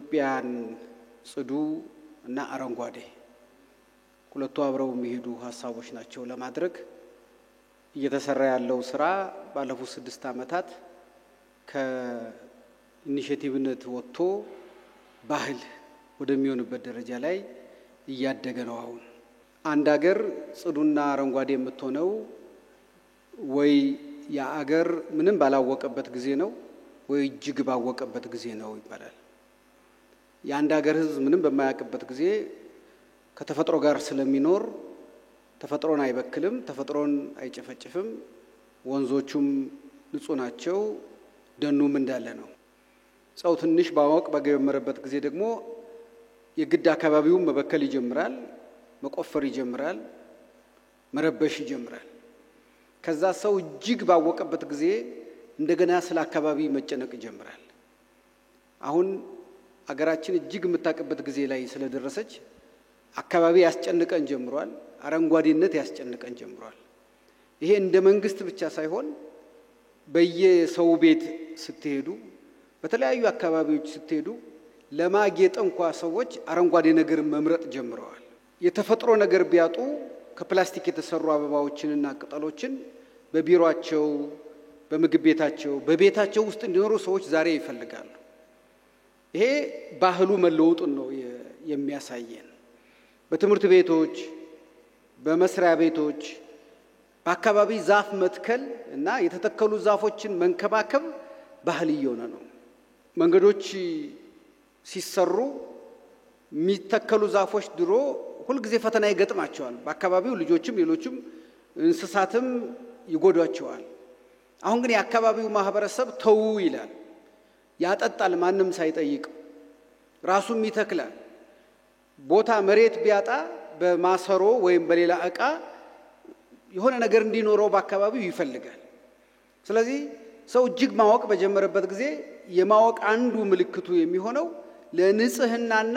ኢትዮጵያን ጽዱ እና አረንጓዴ ሁለቱ አብረው የሚሄዱ ሐሳቦች ናቸው ለማድረግ እየተሰራ ያለው ስራ ባለፉት 6 ዓመታት ከኢኒሼቲቭነት ወጥቶ ባህል ወደሚሆንበት ደረጃ ላይ እያደገ ነው። አሁን አንድ ሀገር ጽዱና አረንጓዴ የምትሆነው ወይ የአገር ምንም ባላወቀበት ጊዜ ነው ወይ እጅግ ባወቀበት ጊዜ ነው ይባላል። የአንድ ሀገር ህዝብ ምንም በማያውቅበት ጊዜ ከተፈጥሮ ጋር ስለሚኖር ተፈጥሮን አይበክልም፣ ተፈጥሮን አይጨፈጭፍም፣ ወንዞቹም ንጹህ ናቸው፣ ደኑም እንዳለ ነው። ሰው ትንሽ ባወቅ በጀመረበት ጊዜ ደግሞ የግድ አካባቢውን መበከል ይጀምራል፣ መቆፈር ይጀምራል፣ መረበሽ ይጀምራል። ከዛ ሰው እጅግ ባወቀበት ጊዜ እንደገና ስለ አካባቢ መጨነቅ ይጀምራል። አሁን አገራችን እጅግ የምታውቅበት ጊዜ ላይ ስለደረሰች አካባቢ ያስጨንቀን ጀምሯል፣ አረንጓዴነት ያስጨንቀን ጀምሯል። ይሄ እንደ መንግስት ብቻ ሳይሆን በየሰው ቤት ስትሄዱ በተለያዩ አካባቢዎች ስትሄዱ ለማጌጥ እንኳን ሰዎች አረንጓዴ ነገር መምረጥ ጀምረዋል። የተፈጥሮ ነገር ቢያጡ ከፕላስቲክ የተሰሩ አበባዎችንና ቅጠሎችን በቢሮአቸው፣ በምግብ ቤታቸው፣ በቤታቸው ውስጥ እንዲኖሩ ሰዎች ዛሬ ይፈልጋሉ። ይሄ ባህሉ መለወጡን ነው የሚያሳየን። በትምህርት ቤቶች፣ በመስሪያ ቤቶች በአካባቢ ዛፍ መትከል እና የተተከሉ ዛፎችን መንከባከብ ባህል እየሆነ ነው። መንገዶች ሲሰሩ የሚተከሉ ዛፎች ድሮ ሁልጊዜ ፈተና ይገጥማቸዋል። በአካባቢው ልጆችም ሌሎችም እንስሳትም ይጎዷቸዋል። አሁን ግን የአካባቢው ማህበረሰብ ተው ይላል፣ ያጠጣል፣ ማንም ሳይጠይቅ ራሱም ይተክላል። ቦታ መሬት ቢያጣ በማሰሮ ወይም በሌላ ዕቃ የሆነ ነገር እንዲኖረው በአካባቢው ይፈልጋል። ስለዚህ ሰው እጅግ ማወቅ በጀመረበት ጊዜ የማወቅ አንዱ ምልክቱ የሚሆነው ለንጽህናና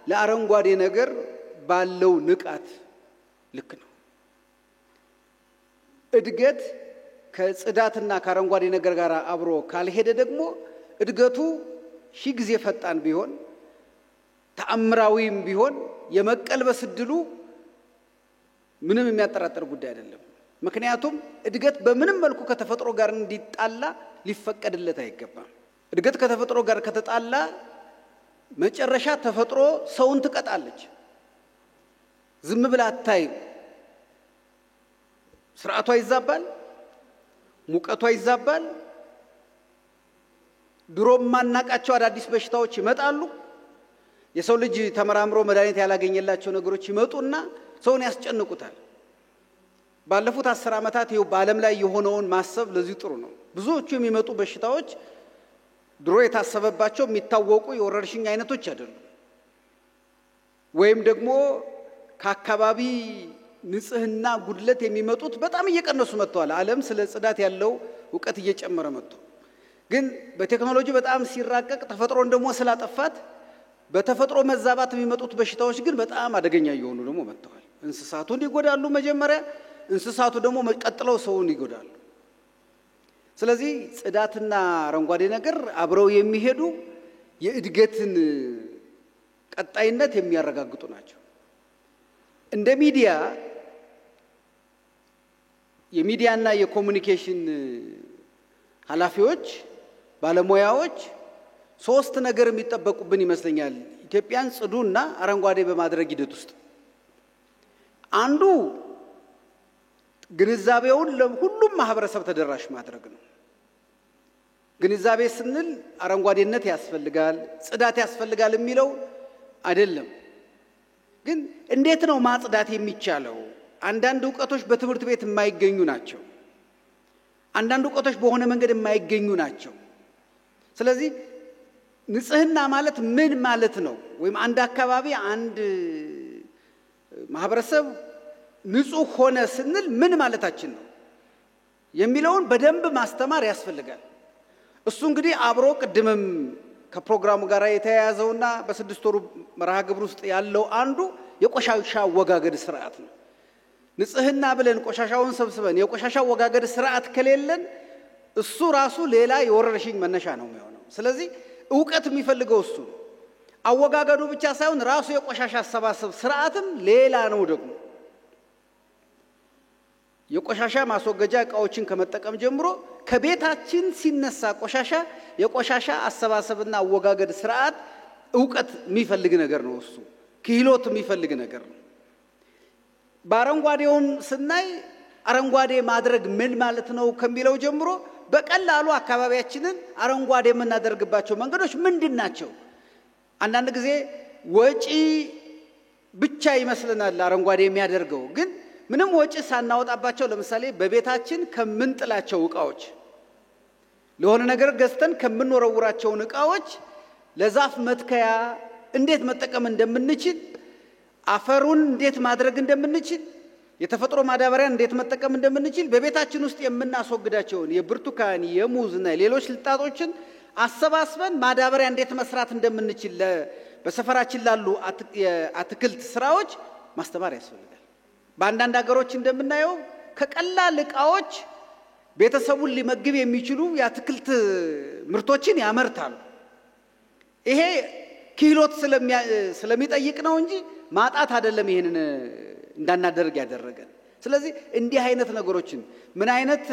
ለአረንጓዴ ነገር ባለው ንቃት ልክ ነው። እድገት ከጽዳትና ከአረንጓዴ ነገር ጋር አብሮ ካልሄደ ደግሞ እድገቱ ሺህ ጊዜ ፈጣን ቢሆን ተአምራዊም ቢሆን የመቀልበስ ዕድሉ ምንም የሚያጠራጥር ጉዳይ አይደለም። ምክንያቱም እድገት በምንም መልኩ ከተፈጥሮ ጋር እንዲጣላ ሊፈቀድለት አይገባም። እድገት ከተፈጥሮ ጋር ከተጣላ መጨረሻ ተፈጥሮ ሰውን ትቀጣለች። ዝም ብላ አታይም። ስርዓቷ ይዛባል፣ ሙቀቷ ይዛባል፣ ድሮም ማናቃቸው አዳዲስ በሽታዎች ይመጣሉ። የሰው ልጅ ተመራምሮ መድኃኒት ያላገኘላቸው ነገሮች ይመጡና ሰውን ያስጨንቁታል። ባለፉት 10 ዓመታት ይኸው በዓለም ላይ የሆነውን ማሰብ ለዚህ ጥሩ ነው። ብዙዎቹ የሚመጡ በሽታዎች ድሮ የታሰበባቸው የሚታወቁ የወረርሽኝ አይነቶች አይደሉም። ወይም ደግሞ ከአካባቢ ንጽህና ጉድለት የሚመጡት በጣም እየቀነሱ መጥተዋል። ዓለም ስለ ጽዳት ያለው ዕውቀት እየጨመረ መጥቶ ግን በቴክኖሎጂ በጣም ሲራቀቅ ተፈጥሮን ደግሞ ስላጠፋት በተፈጥሮ መዛባት የሚመጡት በሽታዎች ግን በጣም አደገኛ እየሆኑ ደግሞ መጥተዋል። እንስሳቱን ይጎዳሉ መጀመሪያ፣ እንስሳቱ ደግሞ ቀጥለው ሰውን ይጎዳሉ። ስለዚህ ጽዳትና አረንጓዴ ነገር አብረው የሚሄዱ የእድገትን ቀጣይነት የሚያረጋግጡ ናቸው። እንደ ሚዲያ የሚዲያና የኮሙኒኬሽን ኃላፊዎች ባለሙያዎች 3 ነገር የሚጠበቁብን ይመስለኛል ኢትዮጵያን ጽዱና አረንጓዴ በማድረግ ሂደት ውስጥ። አንዱ ግንዛቤውን ለሁሉም ማህበረሰብ ተደራሽ ማድረግ ነው። ግንዛቤ ስንል አረንጓዴነት ያስፈልጋል፣ ጽዳት ያስፈልጋል የሚለው አይደለም። ግን እንዴት ነው ማጽዳት የሚቻለው? አንዳንድ ዕውቀቶች በትምህርት ቤት የማይገኙ ናቸው። አንዳንድ ዕውቀቶች በሆነ መንገድ የማይገኙ ናቸው። ስለዚህ ንጽህና ማለት ምን ማለት ነው? ወይም አንድ አካባቢ አንድ ማህበረሰብ ንጹህ ሆነ ስንል ምን ማለታችን ነው የሚለውን በደንብ ማስተማር ያስፈልጋል። እሱ እንግዲህ አብሮ ቅድምም ከፕሮግራሙ ጋር የተያያዘውና በ6 ወሩ መርሃ ግብር ውስጥ ያለው አንዱ የቆሻሻ አወጋገድ ስርዓት ነው። ንጽህና ብለን ቆሻሻውን ሰብስበን የቆሻሻ አወጋገድ ስርዓት ከሌለን እሱ ራሱ ሌላ የወረርሽኝ መነሻ ነው የሚሆነው። ስለዚህ ዕውቀት የሚፈልገው እሱ ነው። አወጋገዱ ብቻ ሳይሆን ራሱ የቆሻሻ አሰባሰብ ስርዓትም ሌላ ነው ደግሞ የቆሻሻ ማስወገጃ እቃዎችን ከመጠቀም ጀምሮ ከቤታችን ሲነሳ ቆሻሻ የቆሻሻ አሰባሰብና አወጋገድ ስርዓት ዕውቀት የሚፈልግ ነገር ነው እሱ ክህሎት የሚፈልግ ነገር ነው በአረንጓዴውን ስናይ አረንጓዴ ማድረግ ምን ማለት ነው ከሚለው ጀምሮ በቀላሉ አካባቢያችንን አረንጓዴ የምናደርግባቸው መንገዶች ምንድናቸው አንዳንድ ጊዜ ወጪ ብቻ ይመስልናል አረንጓዴ የሚያደርገው ግን ምንም ወጪ ሳናወጣባቸው ለምሳሌ በቤታችን ከምንጥላቸው ዕቃዎች ለሆነ ነገር ገዝተን ከምንወረውራቸው ዕቃዎች ለዛፍ መትከያ እንዴት መጠቀም እንደምንችል አፈሩን እንዴት ማድረግ እንደምንችል የተፈጥሮ ማዳበሪያ እንዴት መጠቀም እንደምንችል በቤታችን ውስጥ የምናስወግዳቸው የብርቱካን የሙዝና ሌሎች ልጣጦችን አሰባስበን ማዳበሪያ እንዴት መስራት እንደምንችል በሰፈራችን ላሉ አትክልት ስራዎች ማስተማር ያስፈልጋል በአንዳንድ ሀገሮች እንደምናየው ከቀላል ዕቃዎች ቤተሰቡን ሊመግብ የሚችሉ የአትክልት ምርቶችን ያመርታሉ ይሄ ክህሎት ስለሚጠይቅ ነው እንጂ ማጣት አይደለም ይሄንን እንዳናደርግ ያደረገን ስለዚህ እንዲህ አይነት ነገሮችን ምን አይነት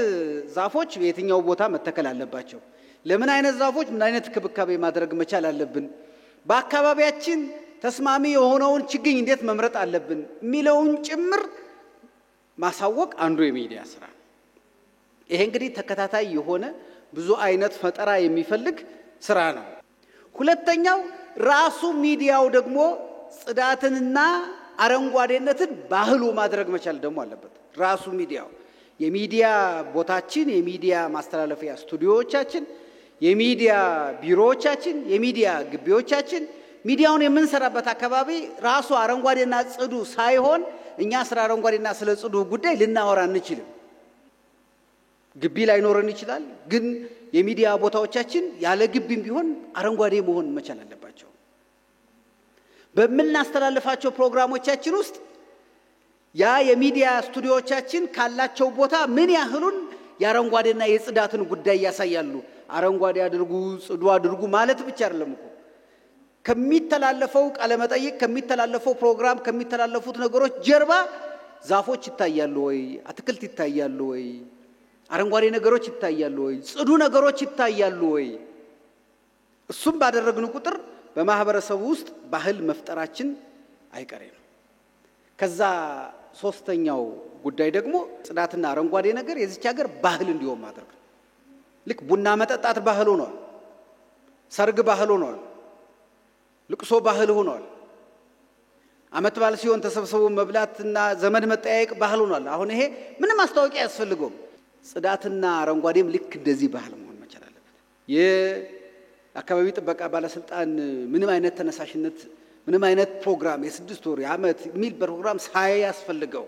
ዛፎች በየትኛው ቦታ መተከል አለባቸው ለምን አይነት ዛፎች ምን አይነት ክብካቤ ማድረግ መቻል አለብን በአካባቢያችን ተስማሚ የሆነውን ችግኝ እንዴት መምረጥ አለብን ሚለውን ጭምር ማሳወቅ አንዱ የሚዲያ ስራ ይሄ እንግዲህ ተከታታይ የሆነ ብዙ አይነት ፈጠራ የሚፈልግ ስራ ነው ሁለተኛው ራሱ ሚዲያው ደግሞ ጽዳትንና አረንጓዴነትን ባህሉ ማድረግ መቻል ደግሞ አለበት ራሱ ሚዲያው የሚዲያ ቦታችን የሚዲያ ማስተላለፊያ ስቱዲዮዎቻችን የሚዲያ ቢሮዎቻችን የሚዲያ ግቢዎቻችን ሚዲያውን የምንሰራበት አካባቢ ራሱ አረንጓዴና ጽዱ ሳይሆን እኛ ስለ አረንጓዴና ስለ ጽዱ ጉዳይ ልናወራ እንችልም ግቢ ላይ ኖረን ይችላል ግን የሚዲያ ቦታዎቻችን ያለ ግቢም ቢሆን አረንጓዴ መሆን መቻል አለባቸው በመናስተላልፋቸው ፕሮግራሞቻችን ውስጥ ያ የሚዲያ ስቱዲዮዎቻችን ካላቸው ቦታ ምን ያህሉን ያረንጓዴና የጽዳትን ጉዳይ ያሳያሉ አረንጓዴ አድርጉ ጽዱ አድርጉ ማለት ብቻ አይደለም እኮ ከሚተላለፈው ቃለመጠይቅ ከሚተላለፈው ፕሮግራም ከሚተላለፉት ነገሮች ጀርባ ዛፎች ይታያሉ ወይ አትክልት ይታያሉ ወይ አረንጓዴ ነገሮች ይታያሉ ወይ ጽዱ ነገሮች ይታያሉ ወይ እሱም ባደረግን ቁጥር በማህበረሰቡ ውስጥ ባህል መፍጠራችን አይቀሬ ነው ከዛ ሶስተኛው ጉዳይ ደግሞ ጽዳትና አረንጓዴ ነገር የዚች ሀገር ባህል እንዲሆን ማድረግ ልክ ቡና መጠጣት ባህል ሆኗል ሰርግ ባህል ሆኗል ልቅሶ ባህል ሆኗል አመት በዓል ሲሆን ተሰብስቦ መብላትና ዘመድ መጠያየቅ ባህል ሆኗል አሁን ይሄ ምንም ማስታወቂያ ያስፈልገው ጽዳትና አረንጓዴም ልክ እንደዚህ ባህል መሆን መቻል አለበት የአካባቢ ጥበቃ ባለስልጣን ምንም አይነት ተነሳሽነት ምንም አይነት ፕሮግራም የስድስት ወር የአመት ሚል ፕሮግራም ሳያስፈልገው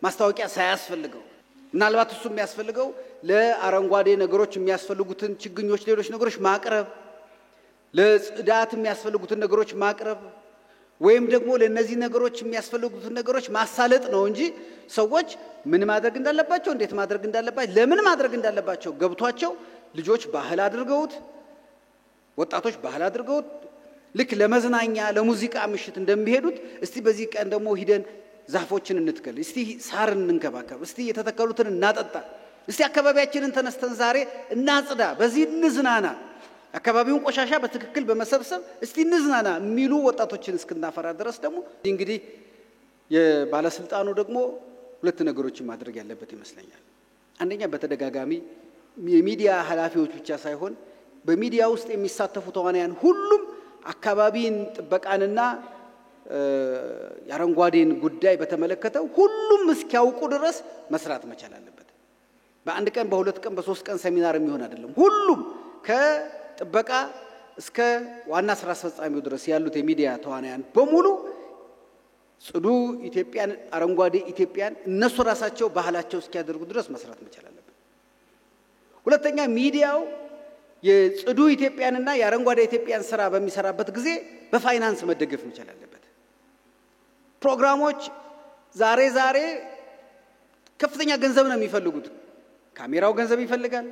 ማስታወቂያ ሳያስፈልገው ምናልባት እሱ የሚያስፈልገው ለአረንጓዴ ነገሮች የሚያስፈልጉትን ችግኞች ሌሎች ነገሮች ማቅረብ ለጽዳት የሚያስፈልጉትን ነገሮች ማቅረብ ወይም ደግሞ ለነዚህ ነገሮች የሚያስፈልጉትን ነገሮች ማሳለጥ ነው እንጂ ሰዎች ምን ማድረግ እንዳለባቸው እንዴት ማድረግ እንዳለባቸው ለምን ማድረግ እንዳለባቸው ገብቷቸው ልጆች ባህል አድርገውት ወጣቶች ባህል አድርገውት ልክ ለመዝናኛ ለሙዚቃ ምሽት እንደሚሄዱት እስቲ በዚህ ቀን ደግሞ ሂደን ዛፎችን እንትከል እስቲ ሳርን እንከባከብ እስቲ የተተከሉትን እናጠጣ እስቲ አካባቢያችንን ተነስተን ዛሬ እናጽዳ በዚህ እንዝናና አካባቢውን ቆሻሻ በትክክል በመሰብሰብ እስቲ እንዝናና የሚሉ ወጣቶችን እስክናፈራ ድረስ ደግሞ እንግዲህ የባለስልጣኑ ደግሞ ሁለት ነገሮችን ማድረግ ያለበት ይመስለኛል አንደኛ በተደጋጋሚ የሚዲያ ኃላፊዎች ብቻ ሳይሆን በሚዲያ ውስጥ የሚሳተፉ ተዋናያን ሁሉም አካባቢን ጥበቃንና ያረንጓዴን ጉዳይ በተመለከተው ሁሉም እስኪያውቁ ድረስ መስራት መቻል አለበት በአንድ ቀን በሁለት ቀን በሶስት ቀን ሴሚናር የሚሆን አይደለም ሁሉም ከጥበቃ እስከ ዋና ስራ አስፈጻሚው ድረስ ያሉት የሚዲያ ተዋናያን በሙሉ ጽዱ ኢትዮጵያን አረንጓዴ ኢትዮጵያን እነሱ ራሳቸው ባህላቸው እስኪያደርጉ ድረስ መስራት መቻል አለበት ሁለተኛ ሚዲያው የጽዱ ኢትዮጵያንና የአረንጓዴ ኢትዮጵያን ስራ በሚሰራበት ጊዜ በፋይናንስ መደገፍ መቻል አለበት ፕሮግራሞች ዛሬ ከፍተኛ ገንዘብ ነው የሚፈልጉት ካሜራው ገንዘብ ይፈልጋል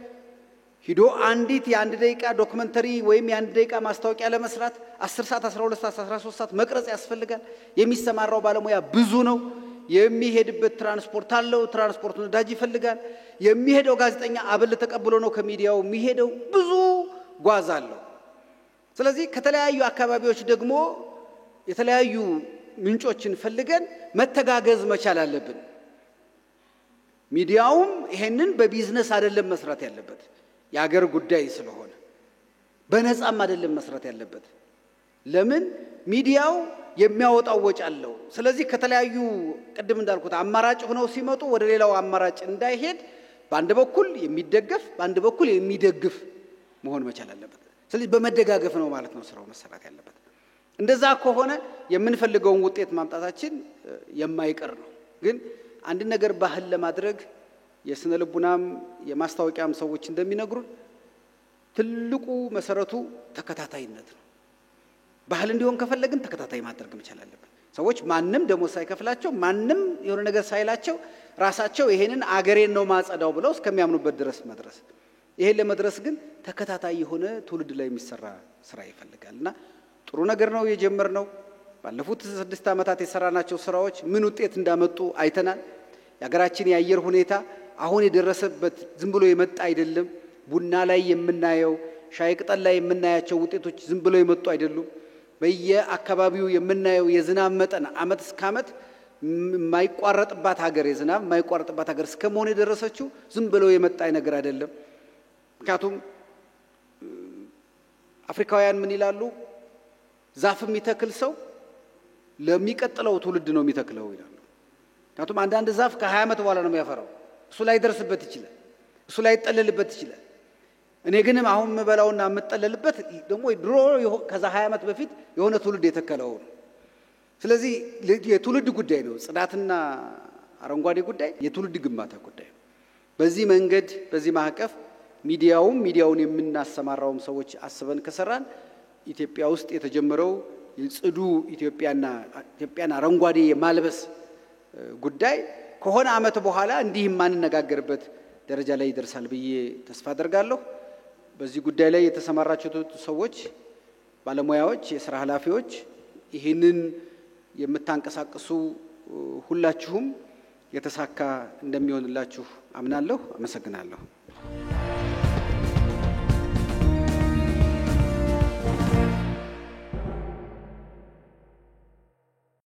ሂዶ አንዲት የአንድ ደቂቃ ዶክመንተሪ ወይም የአንድ ደቂቃ ማስታወቂያ ለመስራት 10 ሰዓት 12 ሰዓት 13 ሰዓት መቅረጽ ያስፈልጋል የሚሰማራው ባለሙያ ብዙ ነው የሚሄድበት ትራንስፖርት አለው ትራንስፖርት ነዳጅ ይፈልጋል የሚሄደው ጋዜጠኛ አበል ተቀብሎ ነው ከሚዲያው የሚሄደው ብዙ ጓዝ አለው ስለዚህ ከተለያዩ አካባቢዎች ደግሞ የተለያዩ ምንጮችን ፈልገን መተጋገዝ መቻል አለብን ሚዲያውም ይሄንን በቢዝነስ አይደለም መስራት ያለበት የአገር ጉዳይ ስለሆነ በነፃም አይደለም መስራት ያለበት ለምን ሚዲያው የሚያወጣው ወጭ አለው ስለዚህ ከተለያዩ ቅድም እንዳልኩት አማራጭ ሆነው ሲመጡ ወደ ሌላው አማራጭ እንዳይሄድ በአንድ በኩል የሚደገፍ በአንድ በኩል የሚደግፍ መሆን መቻል አለበት ስለዚህ በመደጋገፍ ነው ማለት ነው ስራው መሰራት ያለበት እንደዛ ከሆነ የምንፈልገውን ውጤት ማምጣታችን የማይቀር ነው ግን አንድ ነገር ባህል ለማድረግ የስነ ልቡናም የማስታወቂያም ሰዎች እንደሚነግሩ ትልቁ መሰረቱ ተከታታይነት ነው ባህል እንዲሆን ከፈለግን ተከታታይ ማድረግ መቻል አለበት ሰዎች ማንንም ደሞዝ ሳይከፍላቸው ማንንም የሆነ ነገር ሳይላቸው ራሳቸው ይሄንን አገሬን ነው ማጸዳው ብለው እስከሚያምኑበት ድረስ መድረስ ይሄን ለመድረስ ግን ተከታታይ የሆነ ትውልድ ላይ የሚሰራ ስራ ይፈልጋልና ጥሩ ነገር ነው የጀመርነው ባለፉት 6 ዓመታት የሰራናቸው ስራዎች ምን ውጤት እንዳመጡ አይተናል ያገራችን የአየር ሁኔታ አሁን የደረሰበት ዝም ብሎ የመጣ አይደለም ቡና ላይ የምናየው ሻይ ቅጠል ላይ የምናያቸው ውጤቶች ዝም ብሎ የመጡ አይደሉም በየአካባቢው የምናየው የዝናብ መጠን አመት እስከ አመት የማይቋረጥባት ሀገር የዝናብ የማይቋረጥባት ሀገር እስከመሆን የደረሰችው ዝም ብሎ የመጣ ነገር አይደለም ምክንያቱም አፍሪካውያን ምን ይላሉ ዛፍ የሚተክል ሰው ለሚቀጥለው ትውልድ ነው የሚተክለው ይላሉ ምክንያቱም አንዳንድ ዛፍ ከ20 ዓመት በኋላ ነው የሚያፈራው እሱ ላይ ደርስበት ይችላል እሱ ላይ ይጠለልበት ይችላል እኔ ግን አሁን መበላውና መጠለልበት ደግሞ ድሮ ከዛ 20 ዓመት በፊት የሆነ ትውልድ የተከለው ስለዚህ የትውልድ ጉዳይ ነው ጽዳትና አረንጓዴ ጉዳይ የትውልድ ግንባታ ጉዳይ ነው በዚህ መንገድ በዚህ ማዕቀፍ ሚዲያውን የምናሰማራውም ሰዎች አስበን ከሰራን ኢትዮጵያ ውስጥ የተጀመረው የጽዱ ኢትዮጵያን አረንጓዴ የማልበስ ጉዳይ ከሆነ አመት በኋላ እንዲህ ማንነጋገርበት ደረጃ ላይ ይደርሳል ብዬ ተስፋ አደርጋለሁ በዚህ ጉዳይ ላይ የተሰማራችሁ ሰዎች ባለሙያዎች የሥራ ኃላፊዎች ይሄንን የምታንቀሳቅሱ ሁላችሁም የተሳካ እንደሚሆንላችሁ አምናለሁ አመሰግናለሁ